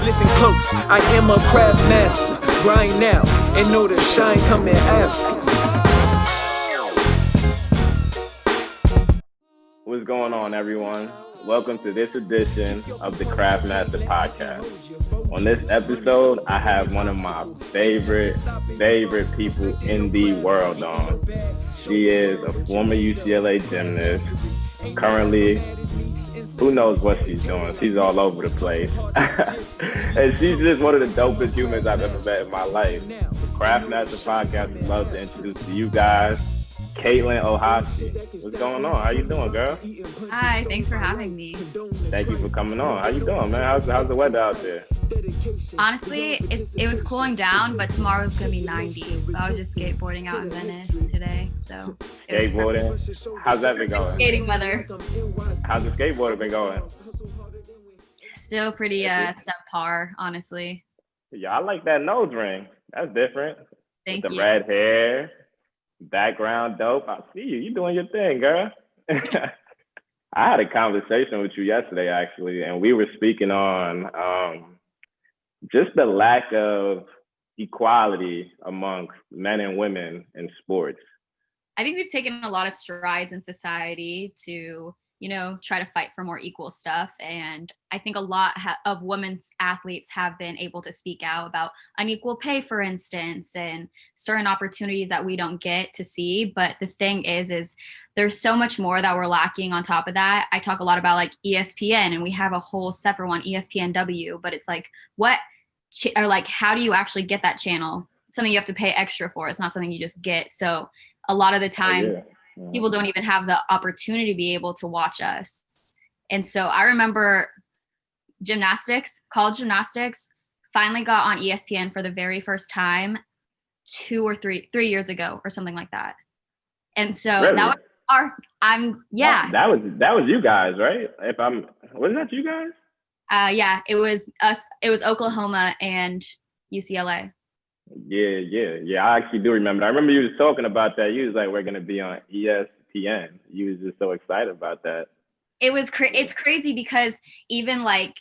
Listen close, I am a craft master. Grind now and know the shine coming after. What's going on, everyone? Welcome to this edition of the Craft Master Podcast. On this episode, I have one of my favorite people in the world on. She is a former UCLA gymnast. Currently, who knows what she's doing? She's all over the place. And she's just one of the dopest humans I've ever met in my life. The Craft Master Podcast would love to introduce to you guys Katelyn Ohashi. What's going on? How you doing, girl? Hi, thanks for having me. Thank you for coming on. How you doing, man? How's the weather out there? Honestly, it was cooling down, but tomorrow it's gonna be 90. So I was just skateboarding out in Venice today. So skateboarding? How's that been going? Skating weather. How's the skateboarding been going? Still pretty subpar, honestly. Yeah, I like that nose ring. That's different. Thank With you. the red hair. Background dope. I see you. You doing your thing, girl. I had a conversation with you yesterday, actually, and we were speaking on just the lack of equality amongst men and women in sports. I think we've taken a lot of strides in society to, try to fight for more equal stuff. And I think a lot of women's athletes have been able to speak out about unequal pay, for instance, and certain opportunities that we don't get to see. But the thing is there's so much more that we're lacking on top of that. I talk a lot about like ESPN, and we have a whole separate one, ESPNW, but it's like, how do you actually get that channel? It's something you have to pay extra for. It's not something you just get. So a lot of the time, people don't even have the opportunity to be able to watch us. And so I remember college gymnastics finally got on ESPN for the very first time 2 or 3 years ago or something like that. And so really? that was That was you guys, right? Was that you guys? Yeah, it was us. It was Oklahoma and UCLA. Yeah. I actually do remember. I remember you was talking about that. You was like, we're gonna be on ESPN. You was just so excited about that. It's crazy because even like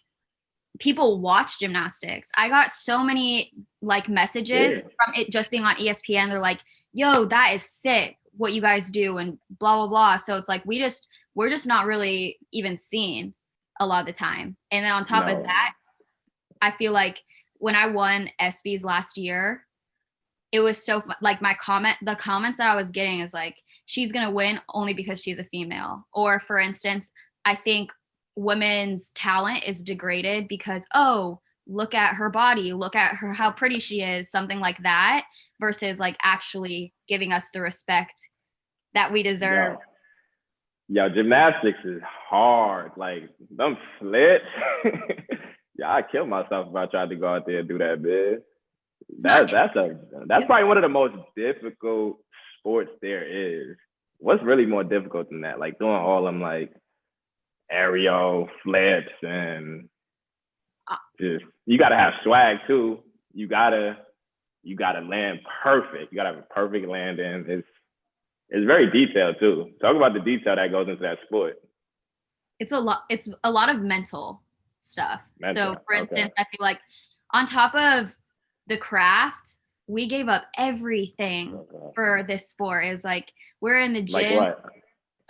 people watch gymnastics. I got so many like messages from it just being on ESPN. They're like, yo, that is sick what you guys do and blah, blah, blah. So it's like, we're just not really even seen a lot of the time. And then on top of that, I feel like when I won ESPYs last year, it was so like the comments that I was getting is like, she's going to win only because she's a female. Or for instance, I think women's talent is degraded because, look at her body, look at her, how pretty she is, something like that, versus like actually giving us the respect that we deserve. Yo, gymnastics is hard. Like them flips. Yeah, I'd kill myself if I tried to go out there and do that, man. That's probably one of the most difficult sports there is. What's really more difficult than that? Like doing all them like aerial flips and just you gotta have swag too. You gotta land perfect. You gotta have a perfect landing. It's very detailed too. Talk about the detail that goes into that sport. It's a lot of mental stuff. So for instance, I feel like on top of the craft, we gave up everything for this sport. It's like we're in the gym. Like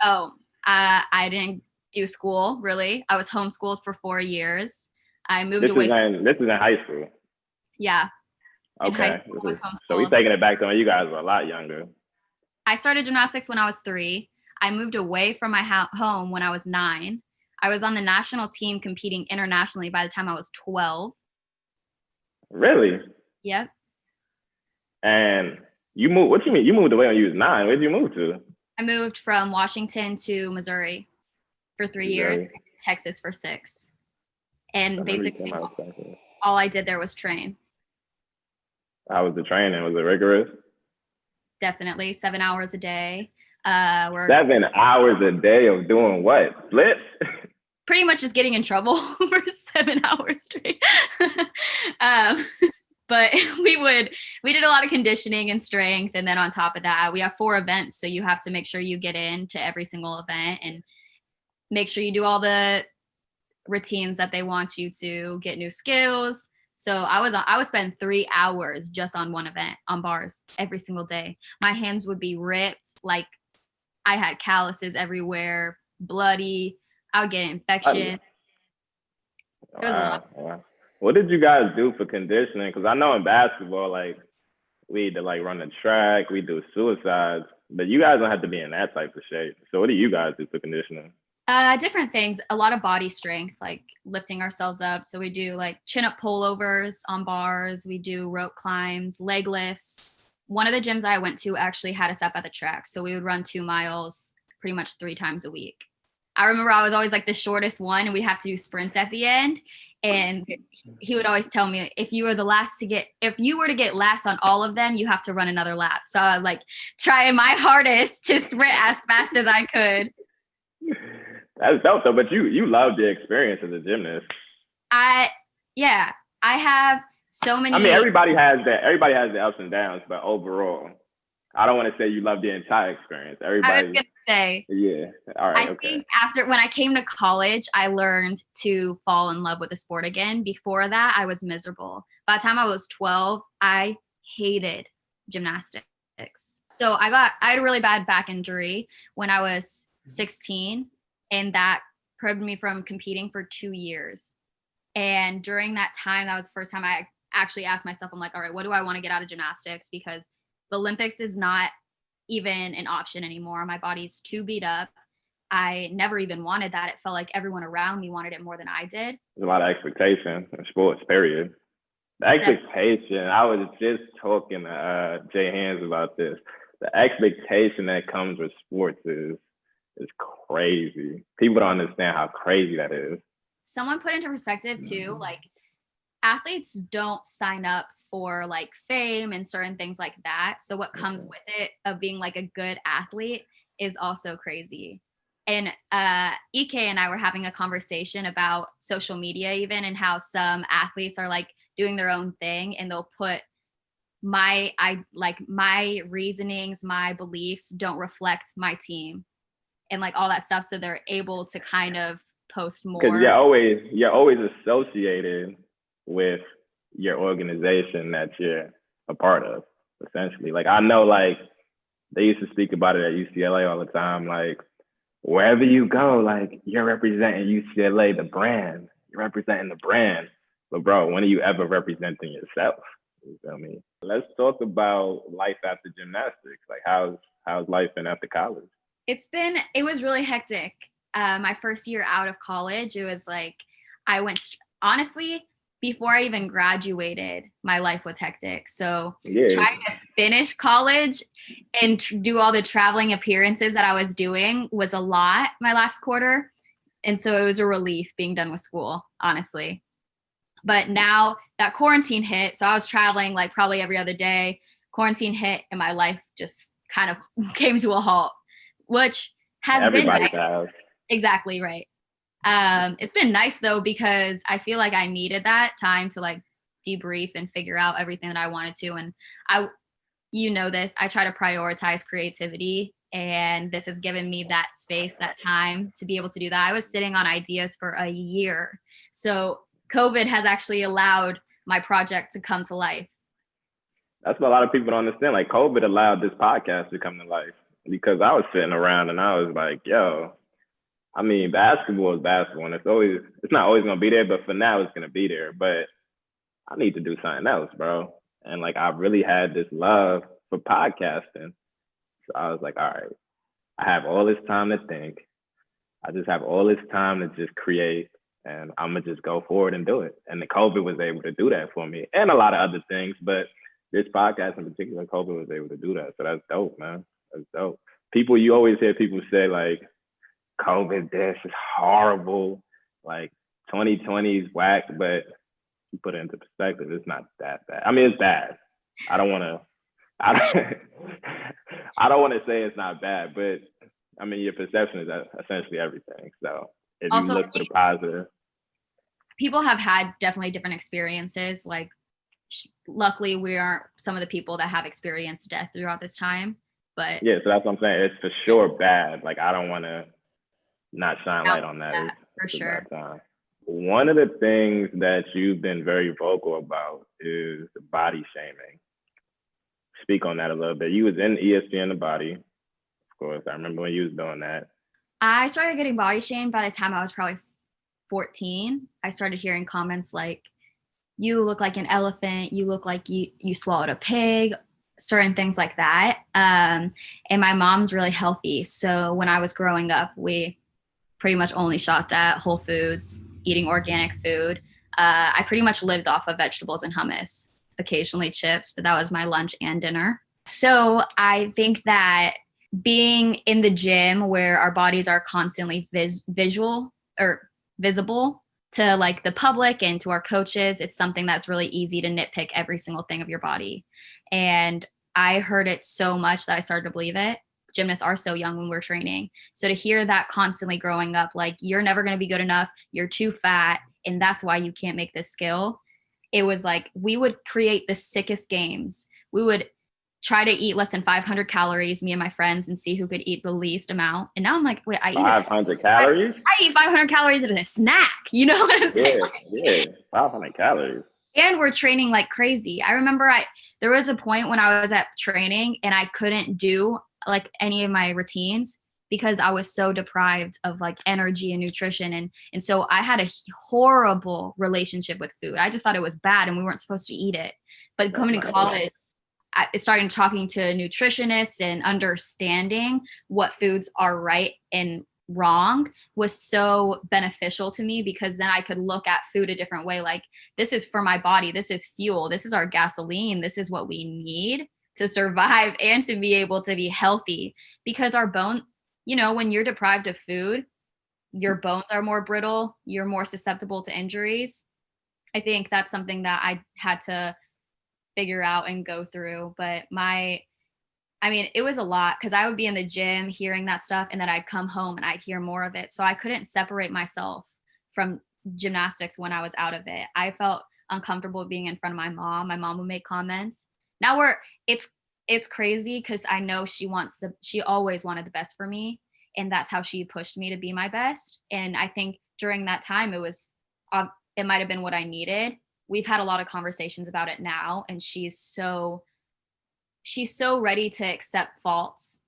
what? I didn't do school really. I was homeschooled for 4 years. I moved away. This is in high school. Yeah. Okay. So we're taking it back to when you guys were a lot younger. I started gymnastics when I was 3. I moved away from my home when I was 9. I was on the national team competing internationally by the time I was 12. Really? Yep. And you moved, what you mean? You moved away when you was 9. Where'd you move to? I moved from Washington to Missouri for 3 years, and Texas for 6. And basically all I did there was train. How was the training? Was it rigorous? Definitely. 7 hours a day. 7 hours a day of doing what? Flips? Pretty much just getting in trouble for 7 hours straight. But we did a lot of conditioning and strength. And then on top of that, we have 4 events. So you have to make sure you get into every single event and make sure you do all the routines that they want you to get new skills. So I would spend 3 hours just on one event on bars every single day. My hands would be ripped, like I had calluses everywhere, bloody. I would get infection. It was a lot. Wow. What did you guys do for conditioning? Because I know in basketball, like we either like run the track, we do suicides, but you guys don't have to be in that type of shape. So what do you guys do for conditioning? Different things, a lot of body strength, like lifting ourselves up. So we do like chin up pullovers on bars. We do rope climbs, leg lifts. One of the gyms I went to actually had us up at the track. So we would run 2 miles pretty much 3 times a week. I remember I was always like the shortest one and we'd have to do sprints at the end. And he would always tell me, if you were to get last on all of them, you have to run another lap. So I was like trying my hardest to sprint as fast as I could. That's dope though, but you love the experience as a gymnast. I have so many. I mean, everybody has the ups and downs, but overall, I don't want to say you love the entire experience. Everybody. I was gonna say. Yeah. All right. I think when I came to college, I learned to fall in love with the sport again. Before that, I was miserable. By the time I was 12, I hated gymnastics. So I had a really bad back injury when I was 16, and that prevented me from competing for 2 years. And during that time, that was the first time I actually asked myself, I'm like, all right, what do I want to get out of gymnastics? Because the Olympics is not even an option anymore. My body's too beat up. I never even wanted that. It felt like everyone around me wanted it more than I did. There's a lot of expectation in sports, period. The expectation, I was just talking to Jay Hands about this. The expectation that comes with sports is crazy. People don't understand how crazy that is. Someone put into perspective too, like athletes don't sign up for like fame and certain things like that. So what comes with it of being like a good athlete is also crazy. And EK and I were having a conversation about social media even, and how some athletes are like doing their own thing and they'll put my reasonings, my beliefs don't reflect my team and like all that stuff. So they're able to kind of post more. Because you're always associated with your organization that you're a part of, essentially. Like I know, like they used to speak about it at UCLA all the time. Like wherever you go, like you're representing UCLA, the brand. You're representing the brand. But bro, when are you ever representing yourself? You feel me? Let's talk about life after gymnastics. Like how's life been after college? It was really hectic. My first year out of college, it was like honestly, before I even graduated, my life was hectic. So trying to finish college and do all the traveling appearances that I was doing was a lot my last quarter. And so it was a relief being done with school, honestly. But now that quarantine hit, so I was traveling like probably every other day. Quarantine hit and my life just kind of came to a halt, which has been nice. Exactly right. It's been nice though, because I feel like I needed that time to like debrief and figure out everything that I wanted to. And I try to prioritize creativity, and this has given me that space, that time to be able to do that. I was sitting on ideas for a year. So COVID has actually allowed my project to come to life. That's what a lot of people don't understand. Like COVID allowed this podcast to come to life, because I was sitting around and I was like, yo, I mean, basketball is basketball, and it's not always gonna be there, but for now it's gonna be there. But I need to do something else, bro. And like I really had this love for podcasting. So I was like, all right, I have all this time to think. I just have all this time to just create, and I'm gonna just go forward and do it. And the COVID was able to do that for me, and a lot of other things, but this podcast in particular, COVID was able to do that. So that's dope, man. That's dope. You always hear people say like, COVID, this is horrible. Like 2020 is whack, but you put it into perspective, it's not that bad. I mean, it's bad. I don't want to say it's not bad, but I mean, your perception is essentially everything. So if you look for the positive. People have had definitely different experiences. Like, luckily, we aren't some of the people that have experienced death throughout this time. But yeah, so that's what I'm saying. It's for sure bad. Like, I don't want to not shine light on that. For sure. one of the things that you've been very vocal about is body shaming. Speak on that a little bit. You was in ESPN The Body, of course. I remember when you was doing that. I started getting body shamed by the time I was probably 14. I started hearing comments like, you look like an elephant, you look like you swallowed a pig, certain things like that. And my mom's really healthy. So when I was growing up, we pretty much only shopped at Whole Foods, eating organic food. I pretty much lived off of vegetables and hummus, occasionally chips, but that was my lunch and dinner. So I think that being in the gym where our bodies are constantly visible to like the public and to our coaches, it's something that's really easy to nitpick every single thing of your body. And I heard it so much that I started to believe it. Gymnasts are so young when we're training. So to hear that constantly growing up, like, you're never going to be good enough, you're too fat, and that's why you can't make this skill. It was like, we would create the sickest games. We would try to eat less than 500 calories, me and my friends, and see who could eat the least amount. And now I'm like, wait, I eat 500 calories? I eat 500 calories as a snack. You know what I'm saying? Yeah, 500 calories. And we're training like crazy. I remember there was a point when I was at training and I couldn't do like any of my routines because I was so deprived of like energy and nutrition. And so I had a horrible relationship with food. I just thought it was bad and we weren't supposed to eat it. But coming to college, I started talking to nutritionists and understanding what foods are right and wrong was so beneficial to me, because then I could look at food a different way. Like, this is for my body. This is fuel. This is our gasoline. This is what we need to survive and to be able to be healthy, because our bone, when you're deprived of food, your bones are more brittle. You're more susceptible to injuries. I think that's something that I had to figure out and go through. But it was a lot, because I would be in the gym hearing that stuff and then I'd come home and I'd hear more of it. So I couldn't separate myself from gymnastics when I was out of it. I felt uncomfortable being in front of my mom. My mom would make comments. Now it's crazy because I know she always wanted the best for me. And that's how she pushed me to be my best. And I think during that time, it might've been what I needed. We've had a lot of conversations about it now. And she's so ready to accept faults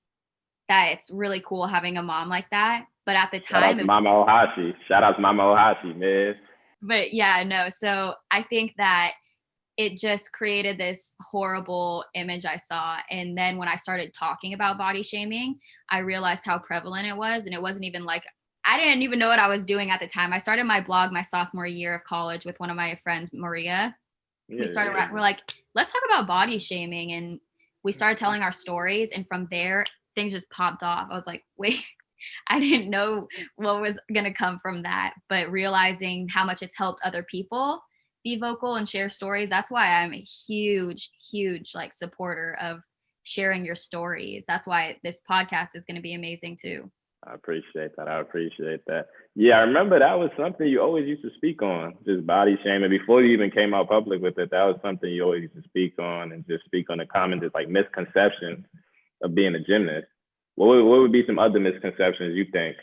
that it's really cool having a mom like that. But at the time, Shout out to Mama Ohashi, man. But yeah, no. So I think that it just created this horrible image I saw. And then when I started talking about body shaming, I realized how prevalent it was. And it wasn't even like, I didn't even know what I was doing at the time. I started my blog my sophomore year of college with one of my friends, Maria. We're like, let's talk about body shaming. And we started telling our stories. And from there, things just popped off. I was like, wait, I didn't know what was going to come from that. But realizing how much it's helped other people be vocal and share stories. That's why I'm a huge, huge like supporter of sharing your stories. That's why this podcast is going to be amazing too. I appreciate that. Yeah, I remember that was something you always used to speak on, just body shaming. Before you even came out public with it, that was something you always used to speak on, and just speak on the common, just like misconceptions of being a gymnast. What would be some other misconceptions you think,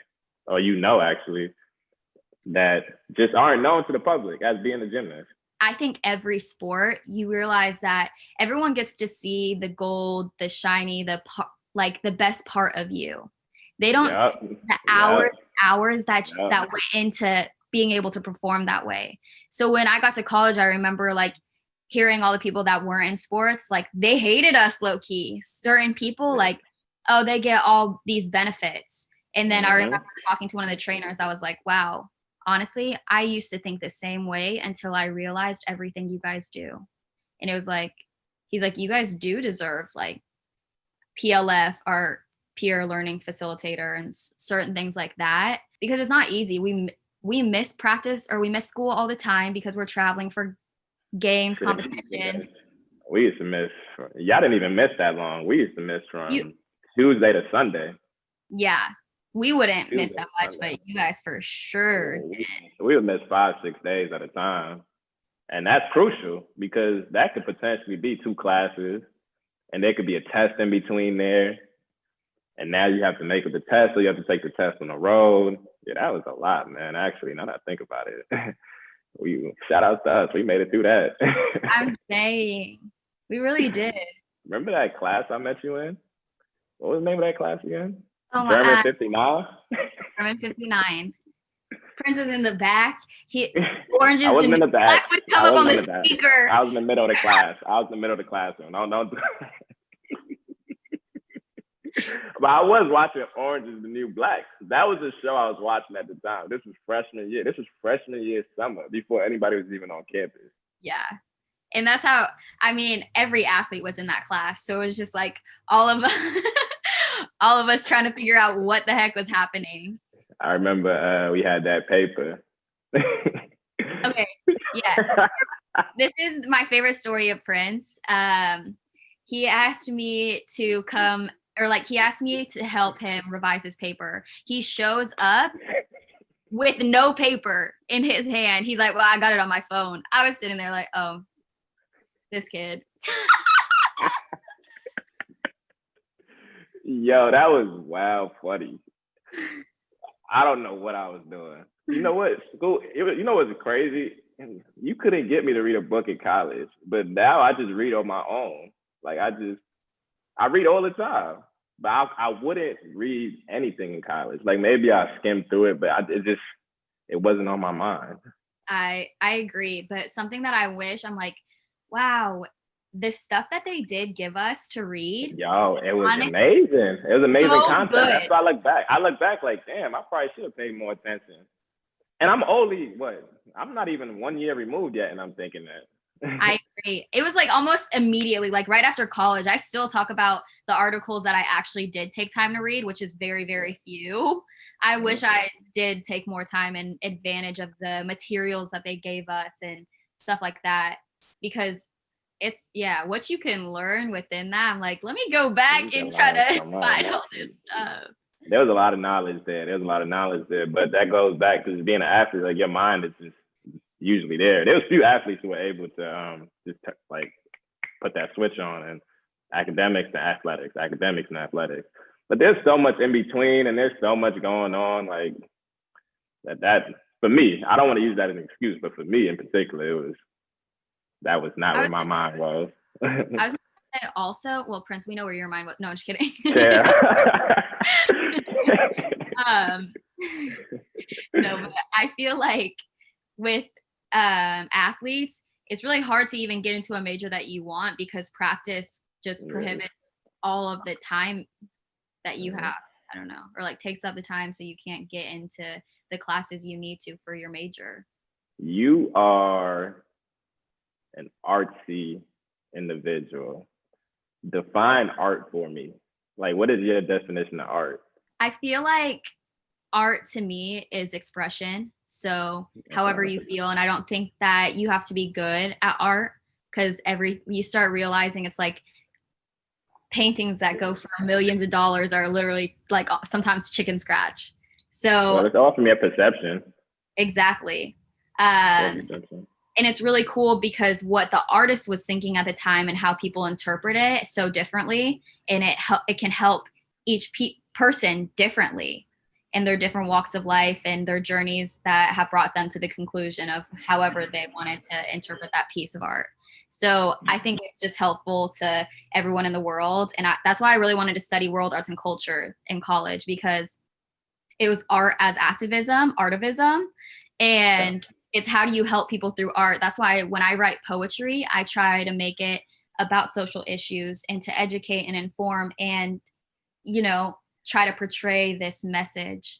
or actually, that just aren't known to the public as being a gymnast? I think every sport, you realize that everyone gets to see the gold, the shiny, the best part of you. They don't see the hours that went into being able to perform that way. So when I got to college, I remember like hearing all the people that weren't in sports, like they hated us low key. Certain people like, oh, they get all these benefits. And then I remember talking to one of the trainers. I was like, wow, honestly, I used to think the same way until I realized everything you guys do. And it was like, he's like, you guys do deserve like PLF or peer learning facilitator and certain things like that, because it's not easy. We miss practice or we miss school all the time because we're traveling for games, competitions. We used to miss, y'all didn't even miss that long. We used to miss from Tuesday to Sunday. Yeah, we wouldn't miss that much, but you guys for sure did. We would miss 5-6 days at a time. And that's crucial because that could potentially be 2 classes and there could be a test in between there. And now you have to make it the test, so you have to take the test on the road. Yeah, that was a lot, man. Actually, now that I think about it, we shout out to us. We made it through that. I'm saying, we really did. Remember that class I met you in? What was the name of that class again? Oh my German God. 59. German 59. Prince is in the back. Orange is I wasn't in the back. Black would come up on the speaker. I was in the middle of the class. I was in the middle of the classroom. Don't. But I was watching Orange is the New Black. That was the show I was watching at the time. This was freshman year. This was freshman year summer before anybody was even on campus. Yeah. And that's how, I mean, every athlete was in that class. So it was just like all of us trying to figure out what the heck was happening. I remember we had that paper. Okay. Yeah. This is my favorite story of Prince. He asked me to come, or like he asked me to help him revise his paper. He shows up with no paper in his hand. He's like, well, I got it on my phone. I was sitting there like, oh, this kid. Yo, that was wow funny. I don't know what I was doing. You know what? School, you know what's crazy? You couldn't get me to read a book in college, but now I just read on my own. Like I read all the time, but I wouldn't read anything in college. Like maybe I skimmed through it, but it wasn't on my mind. I agree, but something that I wish, I'm like, wow, the stuff that they did give us to read. Yo, it was amazing. It was amazing so content. Good. That's why I look back like, damn, I probably should have paid more attention. And I'm I'm not even 1 year removed yet, and I'm thinking that. I agree. It was like almost immediately, like right after college. I still talk about the articles that I actually did take time to read, which is very, very few. I wish I did take more time and advantage of the materials that they gave us and stuff like that, because it's, what you can learn within that. I'm like, let me go back and try to find all this stuff. There was a lot of knowledge there. But that goes back to just being an athlete. Like your mind is just usually there. There was few athletes who were able to just like put that switch on, and academics and athletics. But there's so much in between, and there's so much going on. Like that for me, I don't want to use that as an excuse, but for me in particular, that was not where my mind was. I was gonna say also, well, Prince, we know where your mind was. No, I'm just kidding. Yeah. No, but I feel like with athletes, it's really hard to even get into a major that you want because practice just prohibits all of the time that you have. I don't know, or like takes up the time so you can't get into the classes you need to for your major. You are an artsy individual. Define art for me. Like, what is your definition of art? I feel like art to me is expression. So however you feel, and I don't think that you have to be good at art, because you start realizing it's like paintings that go for millions of dollars are literally like sometimes chicken scratch. So it's all from your perception. Exactly. And it's really cool because what the artist was thinking at the time and how people interpret it so differently, and it can help each person differently in their different walks of life and their journeys that have brought them to the conclusion of however they wanted to interpret that piece of art. So I think it's just helpful to everyone in the world. And that's why I really wanted to study world arts and culture in college, because it was art as artivism. And it's how do you help people through art? That's why when I write poetry, I try to make it about social issues and to educate and inform and, try to portray this message.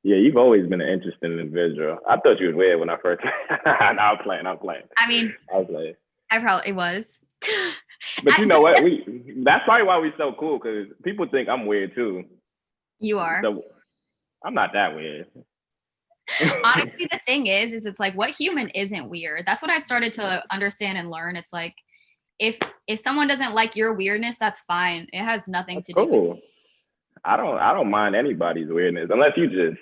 Yeah, you've always been an interesting individual. I thought you was weird when I first. I'm playing. I mean, I probably was. But you know what? That's probably why we're so cool, because people think I'm weird too. You are. So I'm not that weird. Honestly, the thing is it's like, what human isn't weird? That's what I've started to understand and learn. It's like, if someone doesn't like your weirdness, that's fine. It has nothing to do with it. I don't mind anybody's weirdness, unless you just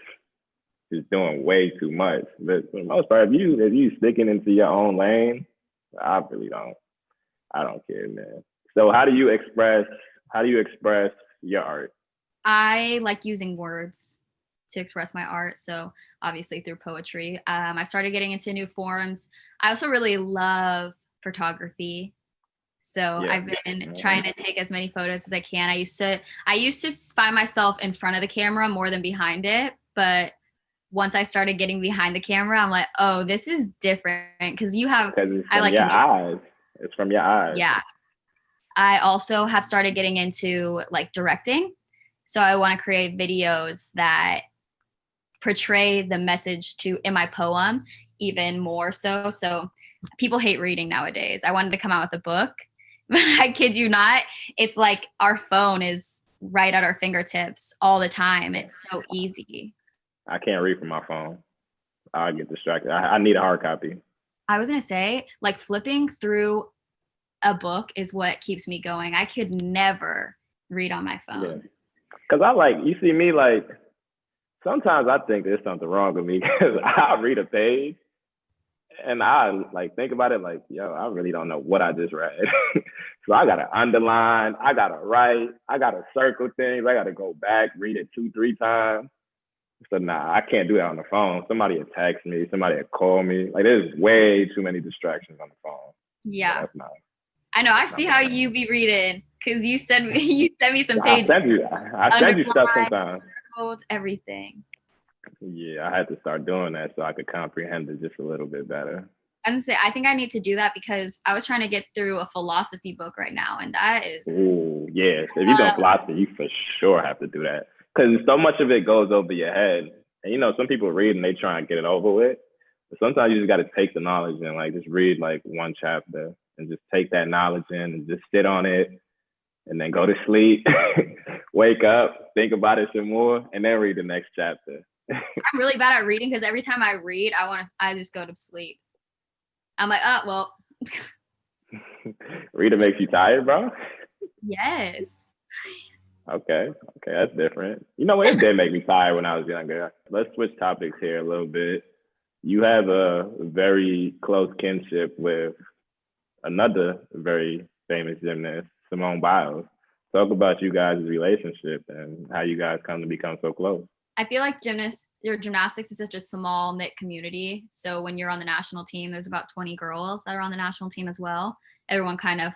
doing way too much. But for the most part, if you sticking into your own lane, I don't care, man. So how do you express your art? I like using words to express my art. So obviously through poetry. I started getting into new forms. I also really love photography. So Yeah. I've been trying to take as many photos as I can. I used to find myself in front of the camera more than behind it, but once I started getting behind the camera, I'm like, oh, this is different because It's I from like your control. eyes. It's from your eyes. Yeah. I also have started getting into like directing. So I want to create videos that portray the message in my poem even more so. So people hate reading nowadays. I wanted to come out with a book, but I kid you not, it's like our phone is right at our fingertips all the time. It's so easy. I can't read from my phone. I get distracted. I need a hard copy. I was going to say, like, flipping through a book is what keeps me going. I could never read on my phone. Yeah. Because you see me, like, sometimes I think there's something wrong with me because I read a page and I like think about it like, yo, I really don't know what I just read. So I gotta underline, I gotta write, I gotta circle things, I gotta go back, read it 2-3 times. So nah, I can't do that on the phone. Somebody will text me, somebody will call me. Like there's way too many distractions on the phone. Yeah. So that's not. I know. I see how you be reading because you send me some pages. I send you stuff sometimes. Circled, everything. Yeah, I had to start doing that so I could comprehend it just a little bit better. And say I think I need to do that because I was trying to get through a philosophy book right now, and that is. Ooh, yes. If you're doing philosophy, you for sure have to do that because so much of it goes over your head. And some people read and they try and get it over with, but sometimes you just got to take the knowledge and like just read like one chapter and just take that knowledge in and just sit on it and then go to sleep, wake up, think about it some more, and then read the next chapter. I'm really bad at reading because every time I read, I just go to sleep. I'm like, oh well. Reading makes you tired, bro? Yes. Okay, that's different. You know what? It did make me tired when I was younger. Let's switch topics here a little bit. You have a very close kinship with another very famous gymnast, Simone Biles. Talk about you guys' relationship and how you guys come to become so close. I feel like gymnastics is such a small knit community. So when you're on the national team, there's about 20 girls that are on the national team as well. Everyone kind of,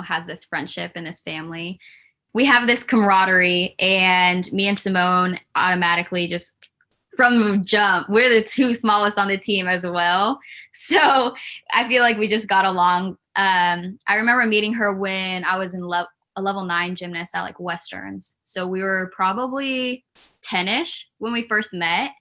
has this friendship and this family. We have this camaraderie, and me and Simone automatically just from the jump, we're the two smallest on the team as well. So I feel like we just got along. I remember meeting her when I was in a level 9 gymnast at like Westerns. So we were probably 10-ish when we first met.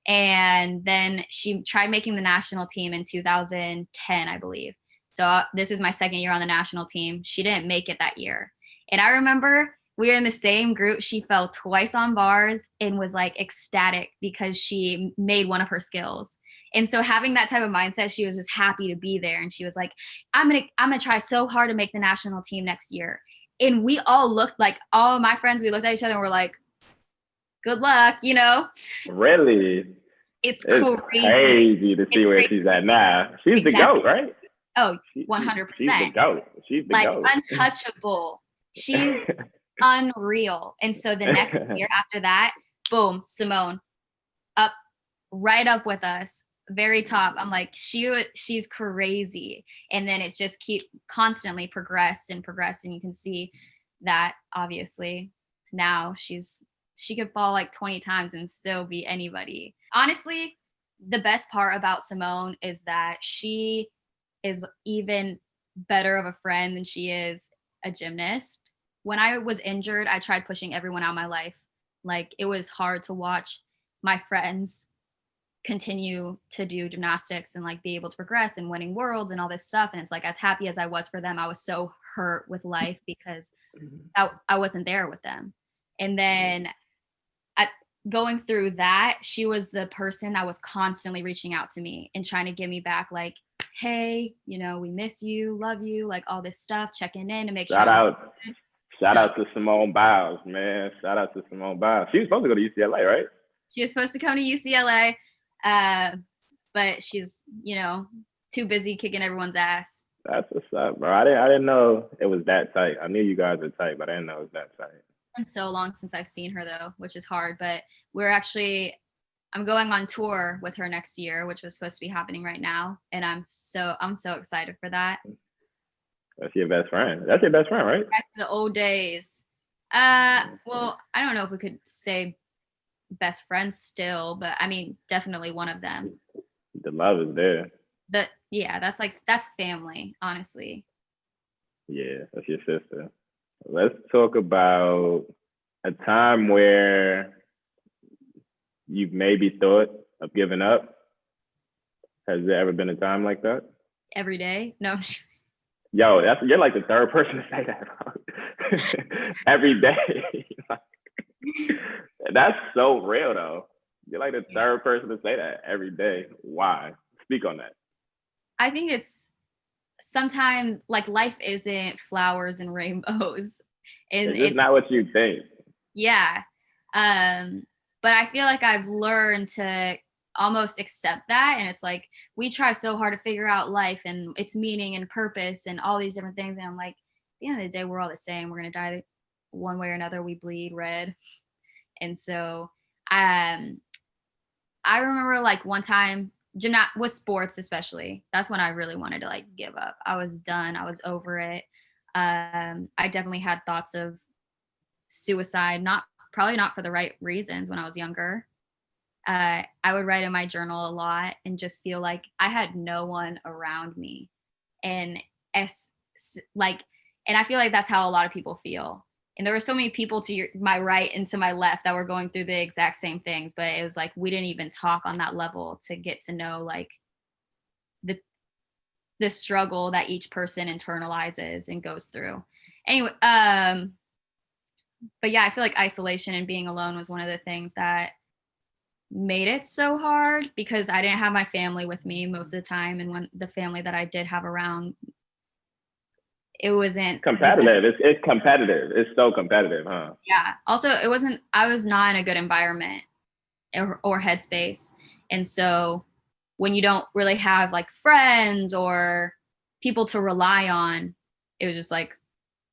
And then she tried making the national team in 2010, I believe. So this is my second year on the national team. She didn't make it that year. And I remember we were in the same group. She fell twice on bars and was like ecstatic because she made one of her skills. And so having that type of mindset, she was just happy to be there. And she was like, I'm gonna try so hard to make the national team next year. And we all looked like, all my friends, we looked at each other and we're like, good luck, Really? It's crazy to see where she's at now. She's the GOAT, right? Oh, 100%. She's the GOAT. She's the GOAT. Untouchable. She's unreal. And so the next year after that, boom, Simone, right up with us, very top. I'm like, she's crazy. And then it's just keep constantly progressed. And you can see that obviously now she could fall like 20 times and still be anybody. Honestly, the best part about Simone is that she is even better of a friend than she is a gymnast. When I was injured, I tried pushing everyone out of my life. Like it was hard to watch my friends continue to do gymnastics and like be able to progress and winning worlds and all this stuff. And it's like, as happy as I was for them, I was so hurt with life because I wasn't there with them. And then going through that, she was the person that was constantly reaching out to me and trying to get me back like, hey, we miss you, love you, like all this stuff, checking in to make sure. Shout out to Simone Biles, man. Shout out to Simone Biles. She was supposed to go to UCLA, right? She was supposed to come to UCLA, but she's, too busy kicking everyone's ass. That's what's up, bro. I didn't know it was that tight. I knew you guys were tight, but I didn't know it was that tight. It's been so long since I've seen her though, which is hard. But I'm going on tour with her next year, which was supposed to be happening right now, and I'm so excited for that. That's your best friend. That's your best friend, right? Back to the old days. Well, I don't know if we could say best friends still, but I mean, definitely one of them. The love is there. That's family, honestly. Yeah, that's your sister. Let's talk about a time where you've maybe thought of giving up. Has there ever been a time like that? Every day? No. Yo, you're like the third person to say that, bro. Every day. That's so real, though. You're like the third person to say that every day. Why? Speak on that. I think it's sometimes like life isn't flowers and rainbows. It's not what you think. Yeah. But I feel like I've learned to almost accept that. And it's like, we try so hard to figure out life and its meaning and purpose and all these different things. And I'm like, at the end of the day, we're all the same. We're going to die one way or another. We bleed red. And so, I remember like one time with sports, especially, that's when I really wanted to like give up. I was done. I was over it. I definitely had thoughts of suicide, probably not for the right reasons when I was younger. I would write in my journal a lot and just feel like I had no one around me. And and I feel like that's how a lot of people feel. And there were so many people to my right and to my left that were going through the exact same things, but it was like we didn't even talk on that level to get to know like the struggle that each person internalizes and goes through. Anyway, but yeah, I feel like isolation and being alone was one of the things that made it so hard because I didn't have my family with me most of the time, and when the family that I did have around, it wasn't competitive. It's competitive. It's so competitive, huh? Yeah. Also, I was not in a good environment or headspace. And so when you don't really have like friends or people to rely on, it was just like,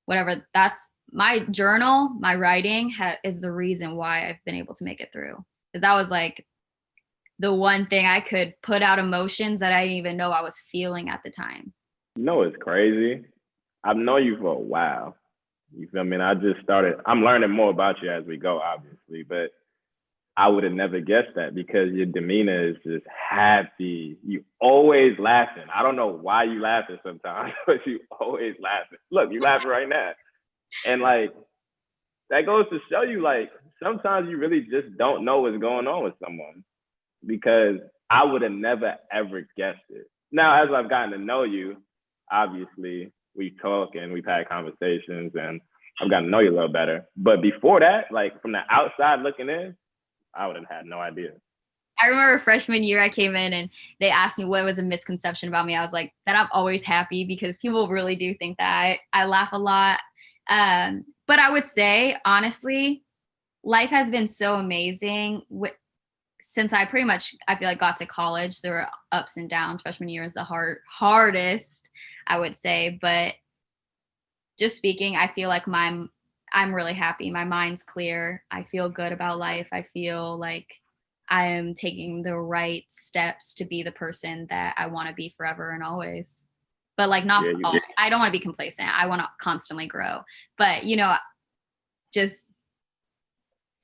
whatever. That's my journal, my writing is the reason why I've been able to make it through. Because that was like the one thing I could put out emotions that I didn't even know I was feeling at the time. You know, it's crazy. I've known you for a while. You feel me? And I'm learning more about you as we go, obviously, but I would have never guessed that because your demeanor is just happy. You always laughing. I don't know why you laughing sometimes, but you always laughing. Look, you laughing right now. And like, that goes to show you, like, sometimes you really just don't know what's going on with someone because I would have never, ever guessed it. Now, as I've gotten to know you, obviously, we talk and we've had conversations and I've gotten to know you a little better. But before that, like from the outside looking in, I would have had no idea. I remember freshman year I came in and they asked me what was a misconception about me. I was like, that I'm always happy because people really do think that I laugh a lot. But I would say, honestly, life has been so amazing since I feel like got to college. There were ups and downs. Freshman year is the hardest, I would say. But just speaking, I feel like I'm really happy. My mind's clear. I feel good about life. I feel like I am taking the right steps to be the person that I want to be forever and always. But like I don't want to be complacent. I want to constantly grow. But, just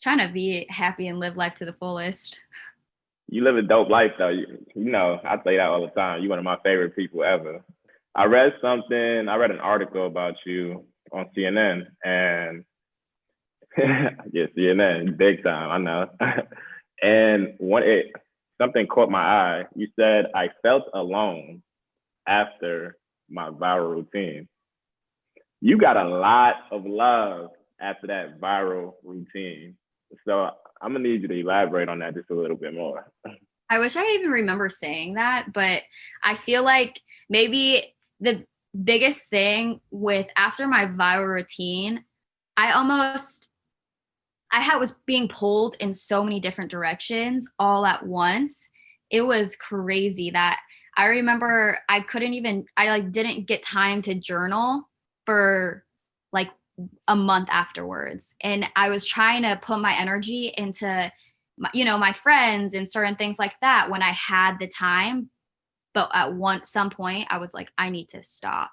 trying to be happy and live life to the fullest. You live a dope life, though. I say that all the time. You're one of my favorite people ever. I read an article about you on CNN, and yeah, CNN, big time, I know. And something caught my eye. You said, I felt alone after my viral routine. You got a lot of love after that viral routine. So I'm gonna need you to elaborate on that just a little bit more. I wish I even remember saying that, but I feel like maybe the biggest thing with after my viral routine, was being pulled in so many different directions all at once. It was crazy that I remember I didn't get time to journal for like a month afterwards. And I was trying to put my energy into, my friends and certain things like that when I had the time. But at some point I was like, I need to stop.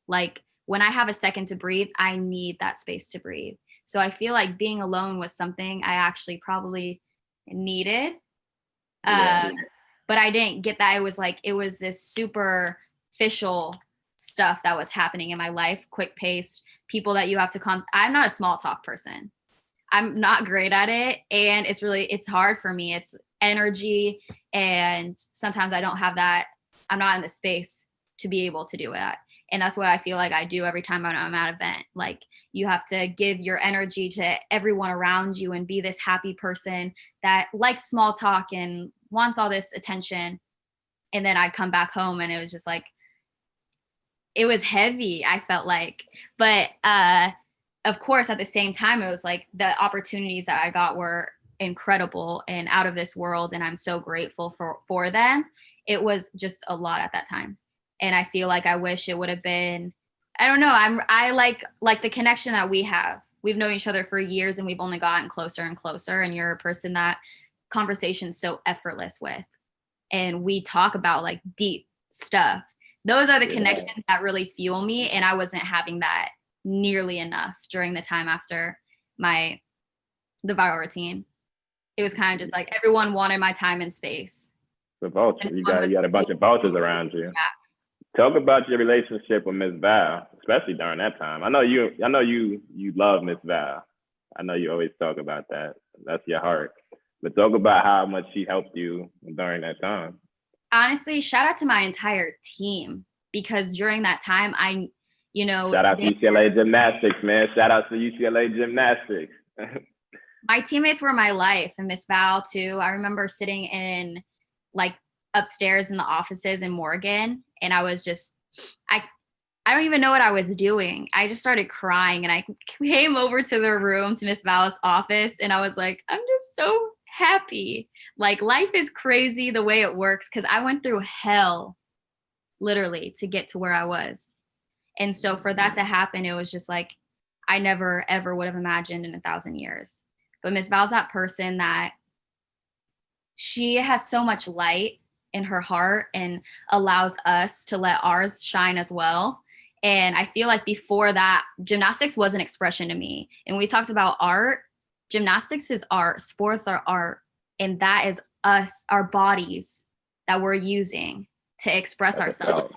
Like when I have a second to breathe, I need that space to breathe. So I feel like being alone was something I actually probably needed. But I didn't get that. It was this superficial stuff that was happening in my life, quick paced, people that you have to I'm not a small talk person. I'm not great at it. And it's hard for me. It's energy. And sometimes I don't have that. I'm not in the space to be able to do that. And that's what I feel like I do every time I'm at an event. Like you have to give your energy to everyone around you and be this happy person that likes small talk and wants all this attention. And then I'd come back home and it was just like, it was heavy, I felt like. But of course, at the same time, it was like the opportunities that I got were incredible and out of this world. And I'm so grateful for them. It was just a lot at that time. And I feel like I wish it would have been, I don't know. I like the connection that we have. We've known each other for years and we've only gotten closer and closer. And you're a person that conversation's so effortless with. And we talk about like deep stuff. Those are the connections that really fuel me. And I wasn't having that nearly enough during the time after the viral routine. It was kind of just like everyone wanted my time and space. The vulture. You got a bunch of vultures around you. Yeah. Talk about your relationship with Miss Val, especially during that time. I know you love Miss Val. I know you always talk about that. That's your heart. But talk about how much she helped you during that time. Honestly, shout out to my entire team because during that time, shout out to UCLA Gymnastics, man. Shout out to UCLA Gymnastics. My teammates were my life, and Miss Val too. I remember sitting in like upstairs in the offices in Morgan, and I was just, I don't even know what I was doing. I just started crying, and I came over to the room to Miss Val's office, and I was like, I'm just so happy. Like life is crazy the way it works because I went through hell literally to get to where I was. And so for that to happen, it was just like I never ever would have imagined in 1,000 years. But Miss Val's that person that she has so much light in her heart and allows us to let ours shine as well. And I feel like before that, gymnastics was an expression to me. And we talked about art. Gymnastics is art, sports are art, and that is us, our bodies that we're using to express ourselves.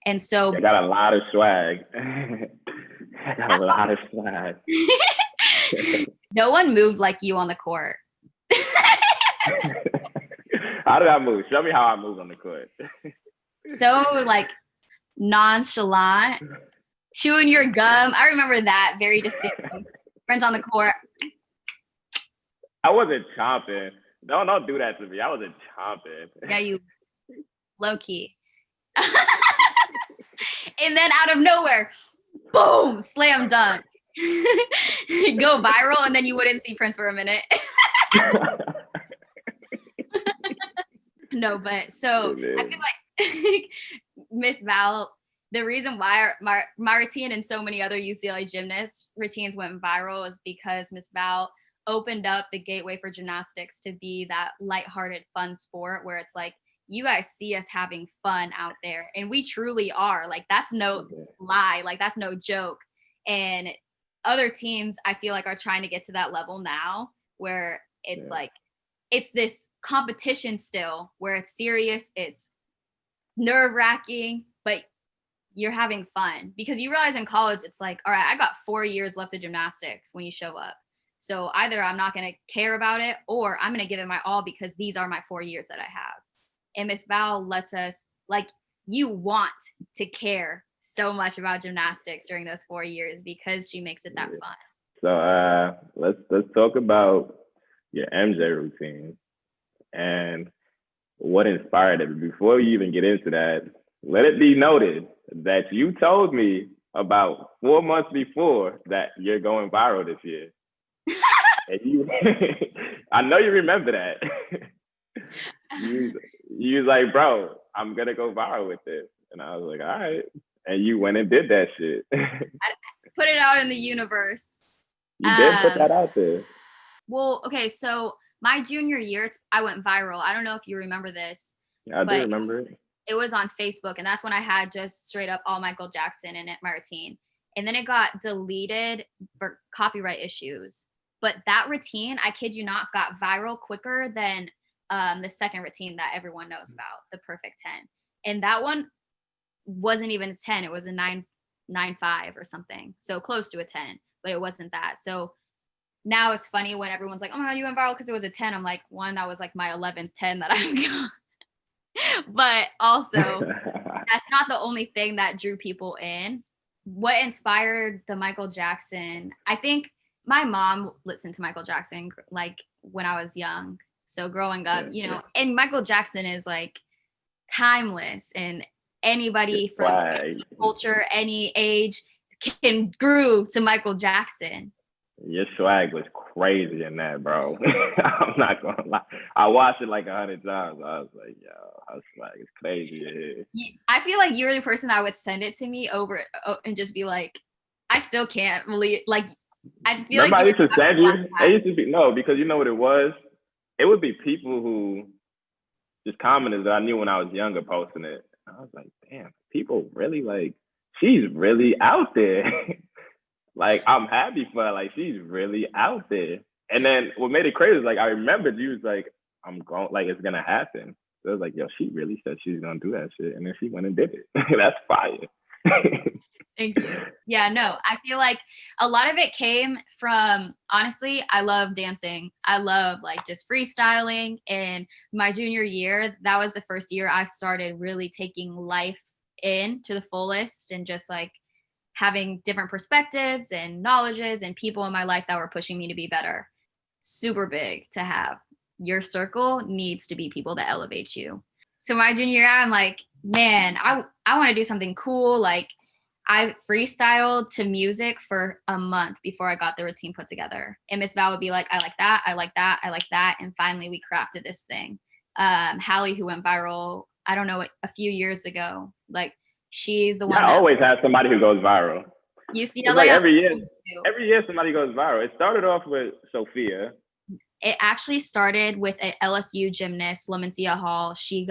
And so I got a lot of swag. I got a lot of swag. No one moved like you on the court. How did I move? Show me how I move on the court. So like nonchalant, chewing your gum. I remember that very distinctly. Friends on the court. I wasn't chomping. Don't do that to me. I wasn't chomping. Yeah, you low key. And then out of nowhere, boom, slam dunk. Go viral, and then you wouldn't see Prince for a minute. No, but so I feel like Miss Val, the reason why my routine and so many other UCLA gymnast routines went viral is because Miss Val opened up the gateway for gymnastics to be that lighthearted, fun sport where it's like, you guys see us having fun out there. And we truly are. Like, that's no lie. Like, that's no joke. And other teams, I feel like, are trying to get to that level now where it's like, it's this competition still where it's serious, it's nerve-wracking, but you're having fun. Because you realize in college, it's like, all right, I got 4 years left of gymnastics when you show up. So either I'm not going to care about it or I'm going to give it my all because these are my 4 years that I have. And Miss Val lets us, like, you want to care so much about gymnastics during those 4 years because she makes it that fun. So let's talk about your MJ routine and what inspired it. Before you even get into that, let it be noted that you told me about 4 months before that you're going viral this year. And you, I know you remember that. You was like, bro, I'm gonna go viral with this. And I was like, all right. And you went and did that shit. Put it out in the universe. You did put that out there. Well, okay, so my junior year, I went viral. I don't know if you remember this. Yeah, I do remember it. It was on Facebook, and that's when I had just straight up all Michael Jackson in it, my routine. And then it got deleted for copyright issues. But that routine, I kid you not, got viral quicker than the second routine that everyone knows about, the Perfect 10. And that one wasn't even a 10. It was a 9.5 or something. So close to a 10, but it wasn't that. So now it's funny when everyone's like, oh my God, you went viral because it was a 10. I'm like, one, that was like my 11th 10 that I got. But also, that's not the only thing that drew people in. What inspired the Michael Jackson? I think my mom listened to Michael Jackson like when I was young. So growing up, you know, and Michael Jackson is like timeless, and anybody from any culture, any age can groove to Michael Jackson. Your swag was crazy in that, bro. I'm not gonna lie. I watched it like 100 times. I was like, yo, her swag is crazy. I feel like you're the person that would send it to me over and just be like, I still can't believe, like, I feel Remember, like I used to send you. It used to be because you know what it was. It would be people who just commented that I knew when I was younger posting it. I was like, damn, people really like. She's really out there. Like, I'm happy for her. Like, she's really out there. And then what made it crazy is, like, I remembered you was like, I'm going, like, it's going to happen. So I was like, yo, she really said she's going to do that shit. And then she went and did it. That's fire. Thank you. Yeah, no, I feel like a lot of it came from, honestly, I love dancing. I love, like, just freestyling. And my junior year, that was the first year I started really taking life in to the fullest and just, like, having different perspectives and knowledges and people in my life that were pushing me to be better. Super big to have. Your circle needs to be people that elevate you. So my junior year, I'm like, man, I want to do something cool. Like, I freestyled to music for a month before I got the routine put together. And Miss Val would be like, I like that, I like that, I like that. And finally we crafted this thing. Hallie, who went viral, I don't know, a few years ago, like, she's the one that always has somebody who goes viral. UCLA, like every year somebody goes viral. It started off with Sophia. It actually started with a LSU gymnast, Lamentia Hall. She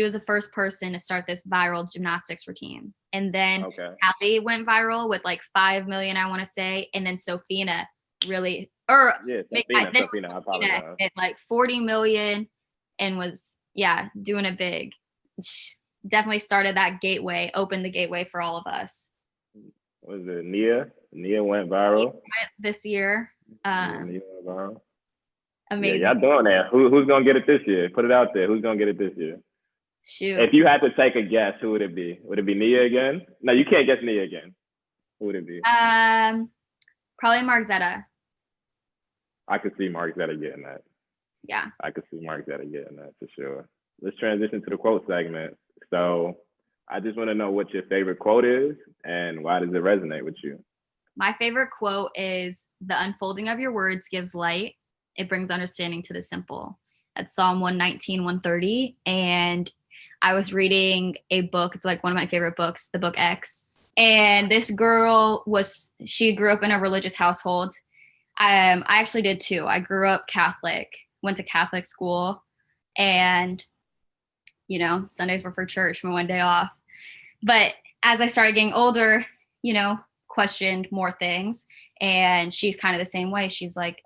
was the first person to start this viral gymnastics routines. And then Hallie went viral with like 5 million, I want to say. And then Sophina really, Sophina hit like 40 million and was, doing it big. She definitely started that gateway, opened the gateway for all of us. Was it Nia? Nia went viral this year. Nia went viral. Amazing. Yeah, y'all doing that. Who's gonna get it this year? Put it out there. Who's gonna get it this year? Shoot. If you had to take a guess, who would it be? Would it be Nia again? No, you can't guess Nia again. Who would it be? Probably Margzetta. I could see Margzetta getting that. Yeah. I could see Margzetta getting that for sure. Let's transition to the quote segment. So I just want to know what your favorite quote is and why does it resonate with you? My favorite quote is, the unfolding of your words gives light. It brings understanding to the simple. That's Psalm 119, 130. And I was reading a book. It's like one of my favorite books, the book X. And this girl she grew up in a religious household. I actually did too. I grew up Catholic, went to Catholic school, and, you know, Sundays were for church, my one day off. But as I started getting older, you know, questioned more things. And she's kind of the same way. She's like,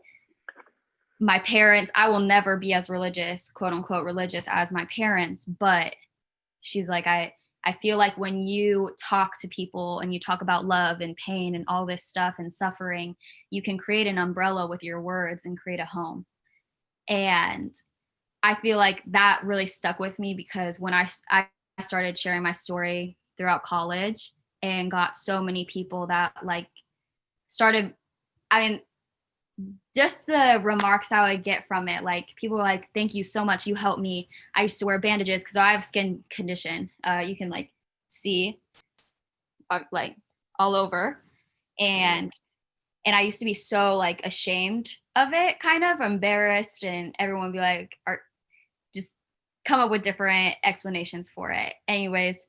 my parents, I will never be as religious, quote unquote, religious as my parents. But she's like, I feel like when you talk to people and you talk about love and pain and all this stuff and suffering, you can create an umbrella with your words and create a home. And I feel like that really stuck with me because when I started sharing my story throughout college and got so many people that like started, just the remarks I would get from it, like people were like, thank you so much. You helped me. I used to wear bandages because I have skin condition. You can like see like all over. And I used to be so like ashamed of it, kind of embarrassed. And everyone would be like, come up with different explanations for it. Anyways,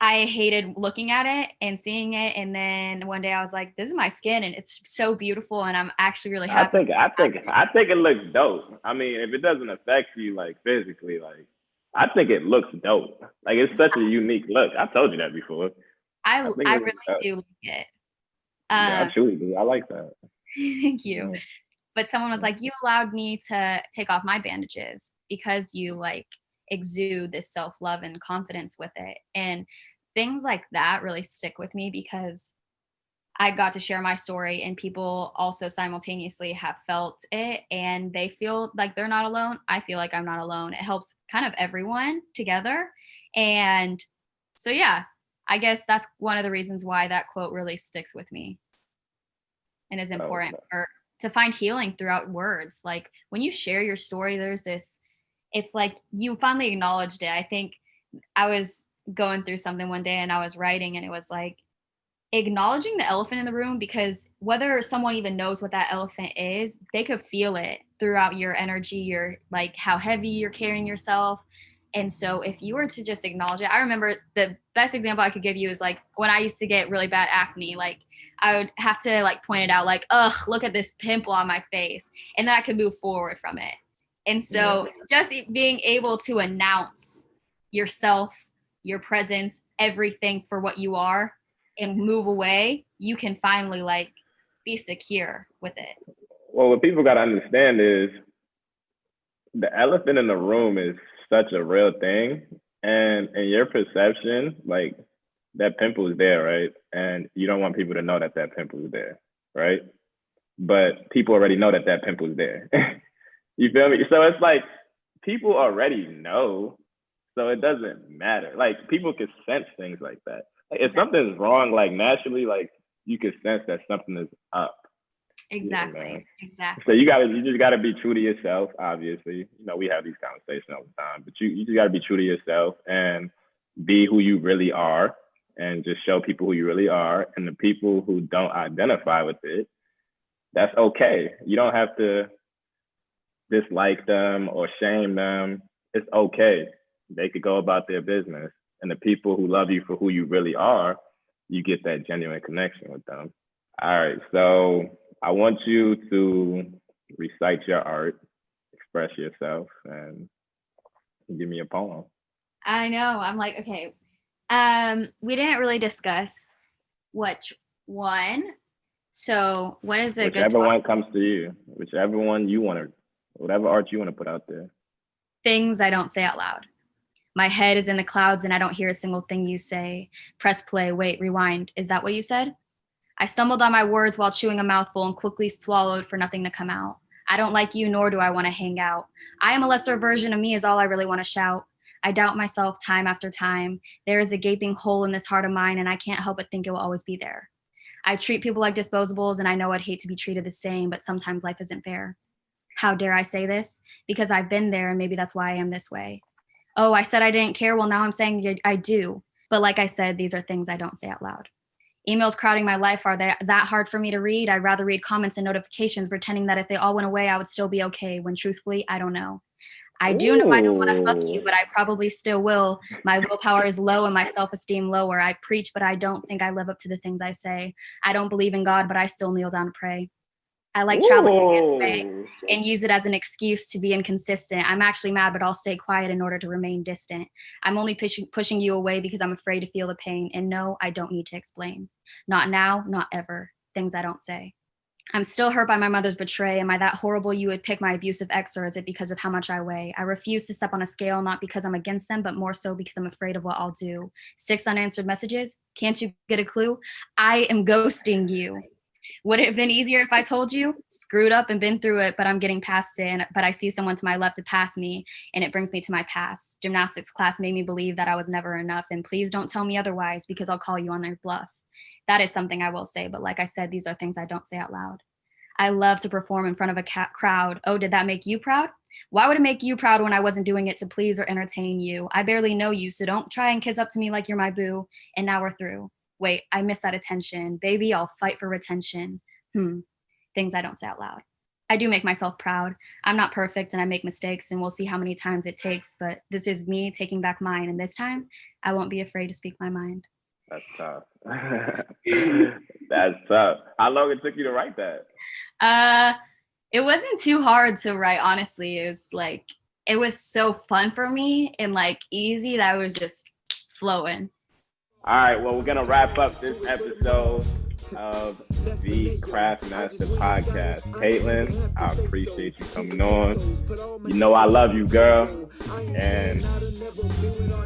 I hated looking at it and seeing it. And then one day I was like, this is my skin and it's so beautiful. And I'm actually really happy. I think it looks dope. I mean, if it doesn't affect you like physically, like I think it looks dope. Like it's such a unique look. I told you that before. I really do like it. Yeah, I truly do. I like that. Thank you. Yeah. But someone was like, you allowed me to take off my bandages because you like exude this self-love and confidence with it. And things like that really stick with me because I got to share my story and people also simultaneously have felt it and they feel like they're not alone. I feel like I'm not alone. It helps kind of everyone together. And so, yeah, I guess that's one of the reasons why that quote really sticks with me and is important to find healing throughout words. Like when you share your story, there's this, it's like you finally acknowledged it. I think I was going through something one day and I was writing and it was like acknowledging the elephant in the room, because whether someone even knows what that elephant is, they could feel it throughout your energy, your like how heavy you're carrying yourself. And so if you were to just acknowledge it, I remember the best example I could give you is like when I used to get really bad acne, like I would have to like point it out like, ugh, look at this pimple on my face. And then I could move forward from it. And so just being able to announce yourself, your presence, everything for what you are and move away, you can finally like be secure with it. Well, what people got to understand is the elephant in the room is such a real thing. And in your perception, like that pimple is there, right? And you don't want people to know that that pimple is there, right? But people already know that that pimple is there. You feel me? So it's like people already know, so it doesn't matter. Like people can sense things like that. Like, if something's wrong, like naturally, like you can sense that something is up. Exactly. Exactly. So you just gotta be true to yourself. Obviously, you know we have these conversations all the time, but you just gotta be true to yourself and be who you really are, and just show people who you really are. And the people who don't identify with it, that's okay. You don't have to dislike them or shame them. It's okay. They could go about their business. And the people who love you for who you really are, you get that genuine connection with them. All right. So I want you to recite your art, express yourself, and give me a poem. I know. I'm like, okay. We didn't really discuss which one. So what is it? Whichever one comes to you, whichever one you want to, whatever art you want to put out there. Things I don't say out loud. My head is in the clouds and I don't hear a single thing you say. Press play, wait, rewind. Is that what you said? I stumbled on my words while chewing a mouthful and quickly swallowed for nothing to come out. I don't like you, nor do I want to hang out. I am a lesser version of me is all I really want to shout. I doubt myself time after time. There is a gaping hole in this heart of mine and I can't help but think it will always be there. I treat people like disposables and I know I'd hate to be treated the same, but sometimes life isn't fair. How dare I say this? Because I've been there and maybe that's why I am this way. Oh, I said I didn't care. Well, now I'm saying I do. But like I said, these are things I don't say out loud. Emails crowding my life, are they that hard for me to read? I'd rather read comments and notifications, pretending that if they all went away, I would still be okay, when truthfully, I don't know. I do know I don't want to fuck you, but I probably still will. My willpower is low and my self-esteem lower. I preach, but I don't think I live up to the things I say. I don't believe in God, but I still kneel down to pray. I like traveling and use it as an excuse to be inconsistent. I'm actually mad, but I'll stay quiet in order to remain distant. I'm only pushing you away because I'm afraid to feel the pain. And no, I don't need to explain. Not now, not ever. Things I don't say. I'm still hurt by my mother's betray. Am I that horrible you would pick my abusive ex, or is it because of how much I weigh? I refuse to step on a scale, not because I'm against them, but more so because I'm afraid of what I'll do. 6 unanswered messages. Can't you get a clue? I am ghosting you. Would it have been easier if I told you? Screwed up and been through it, but I'm getting past it. But I see someone to my left to pass me, and it brings me to my past. Gymnastics class made me believe that I was never enough, and please don't tell me otherwise because I'll call you on their bluff. That is something I will say, but like I said, these are things I don't say out loud. I love to perform in front of a crowd. Oh, did that make you proud? Why would it make you proud when I wasn't doing it to please or entertain you? I barely know you, so don't try and kiss up to me like you're my boo. And now we're through. Wait, I miss that attention. Baby, I'll fight for retention. Things I don't say out loud. I do make myself proud. I'm not perfect and I make mistakes, and we'll see how many times it takes, but this is me taking back mine, and this time I won't be afraid to speak my mind. That's tough. That's tough. How long it took you to write that? It wasn't too hard to write, honestly. It was so fun for me and like easy that I was just flowing. All right, well, we're gonna wrap up this episode of the Craft Master Podcast. Katelyn, I appreciate you coming on. You know I love you, girl. And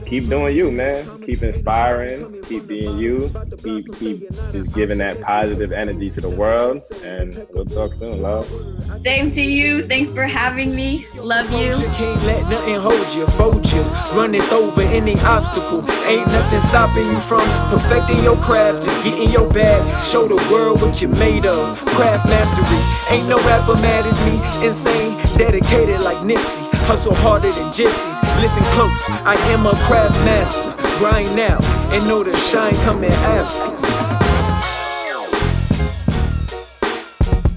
keep doing you, man. Keep inspiring. Keep being you. Keep just giving that positive energy to the world. And we'll talk soon, love. Same to you. Thanks for having me. Love you. Can't let nothing hold you, fold you, run it over any obstacle. Ain't nothing stopping you from perfecting your craft. Just get in your bag, show the world what you're made of. Craft mastery, ain't no rapper mad as me. Insane, dedicated like Nipsey. Hustle harder than gypsies. Listen close, I am a craft master. Grind now and know the shine coming after.